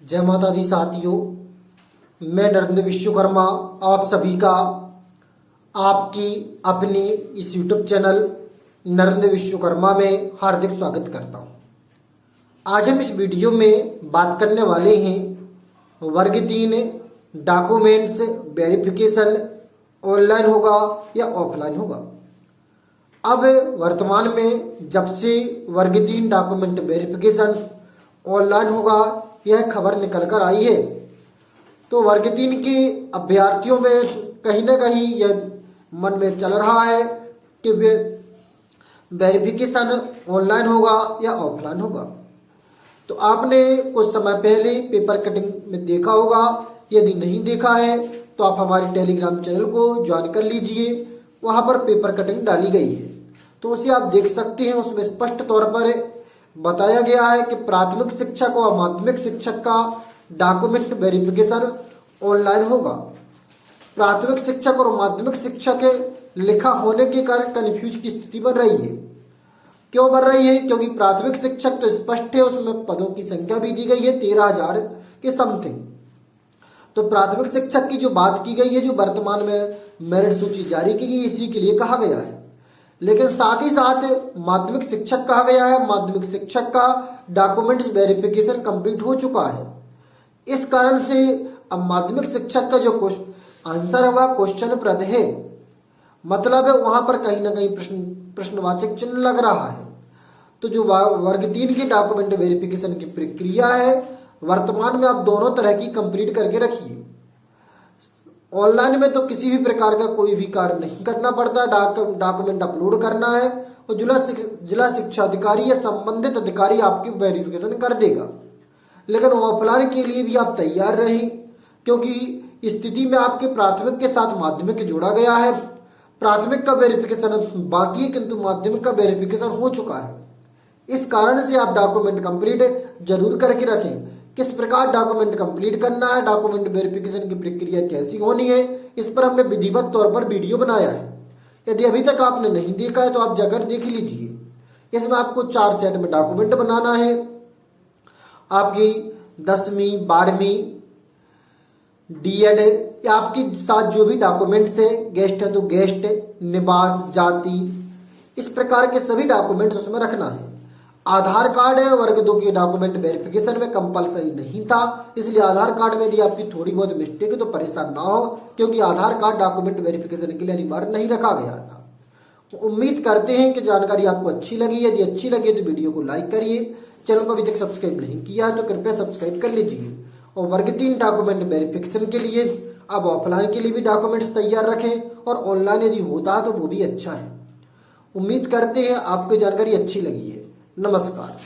जय माता दी साथियों, मैं नरेंद्र विश्वकर्मा आप सभी का आपकी अपनी इस यूट्यूब चैनल नरेंद्र विश्वकर्मा में हार्दिक स्वागत करता हूं। आज हम इस वीडियो में बात करने वाले हैं वर्ग 3 डॉक्यूमेंट्स वेरिफिकेशन ऑनलाइन होगा या ऑफलाइन होगा। अब वर्तमान में जब से वर्ग 3 डॉक्यूमेंट वेरिफिकेशन ऑनलाइन होगा यह खबर निकल कर आई है, तो वर्ग 3 के अभ्यर्थियों में कहीं ना कहीं यह मन में चल रहा है कि वेरिफिकेशन ऑनलाइन होगा या ऑफलाइन होगा। तो आपने कुछ समय पहले पेपर कटिंग में देखा होगा, यदि नहीं देखा है तो आप हमारे टेलीग्राम चैनल को ज्वाइन कर लीजिए। वहां पर पेपर कटिंग डाली गई है तो उसे आप देख सकते हैं। उसमें स्पष्ट तौर पर बताया गया है कि प्राथमिक शिक्षक व माध्यमिक शिक्षक का डॉक्यूमेंट वेरिफिकेशन ऑनलाइन होगा। प्राथमिक शिक्षक और माध्यमिक शिक्षक लिखा होने के कारण कन्फ्यूज की स्थिति बन रही है। क्यों बन रही है? क्योंकि प्राथमिक शिक्षक तो स्पष्ट है, उसमें पदों की संख्या भी दी गई है 13,000 के समथिंग। तो प्राथमिक शिक्षक की जो बात की गई है, जो वर्तमान में मेरिट सूची जारी की गई, इसी के लिए कहा गया है। लेकिन साथ ही साथ माध्यमिक शिक्षक कहा गया है। माध्यमिक शिक्षक का डॉक्यूमेंट्स वेरिफिकेशन कंप्लीट हो चुका है। इस कारण से अब माध्यमिक शिक्षक का जो आंसर है वह क्वेश्चन प्रद है, मतलब है वहां पर कहीं ना कहीं प्रश्नवाचक चिन्ह लग रहा है। तो जो वर्ग 3 के डॉक्यूमेंट वेरिफिकेशन की प्रक्रिया है वर्तमान में आप दोनों तरह की कंप्लीट करके रखिए। ऑनलाइन में तो किसी भी प्रकार का कोई भी कार्य नहीं करना पड़ता, डॉक्यूमेंट अपलोड करना है और जिला शिक्षा अधिकारी या संबंधित अधिकारी आपकी वेरिफिकेशन कर देगा। लेकिन ऑफलाइन के लिए भी आप तैयार रहें, क्योंकि स्थिति में आपके प्राथमिक के साथ माध्यमिक जोड़ा गया है। प्राथमिक का वेरिफिकेशन बाकी है किंतु माध्यमिक का वेरिफिकेशन हो चुका है। इस कारण से आप डॉक्यूमेंट कंप्लीट जरूर करके रखें। किस प्रकार डॉक्यूमेंट कंप्लीट करना है, डॉक्यूमेंट वेरिफिकेशन की प्रक्रिया कैसी होनी है, इस पर हमने विधिवत तौर पर वीडियो बनाया है। यदि अभी तक आपने नहीं देखा है तो आप जाकर देख लीजिए। इसमें आपको 4 सेट में डॉक्यूमेंट बनाना है। आपकी 10वीं 12वीं डीएड या आपके साथ जो भी डॉक्यूमेंट्स है, गेस्ट है तो गेस्ट, निवास, जाति, इस प्रकार के सभी डॉक्यूमेंट्स उसमें रखना है। आधार कार्ड है वर्ग 2 के डॉक्यूमेंट वेरिफिकेशन में कंपलसरी नहीं था, इसलिए आधार कार्ड में यदि आपकी थोड़ी बहुत मिस्टेक है तो परेशान ना हो, क्योंकि आधार कार्ड डॉक्यूमेंट वेरिफिकेशन के लिए अनिवार्य नहीं रखा गया था। तो उम्मीद करते हैं कि जानकारी आपको अच्छी लगी। यदि अच्छी लगी तो वीडियो को लाइक करिए। चैनल को अभी तक सब्सक्राइब नहीं किया है तो कृपया सब्सक्राइब कर लीजिए। और वर्ग 3 डॉक्यूमेंट वेरिफिकेशन के लिए अब ऑफलाइन के लिए भी डॉक्यूमेंट्स तैयार रखें और ऑनलाइन यदि होता है तो वो भी अच्छा है। उम्मीद करते हैं आपको जानकारी अच्छी लगी है। नमस्कार।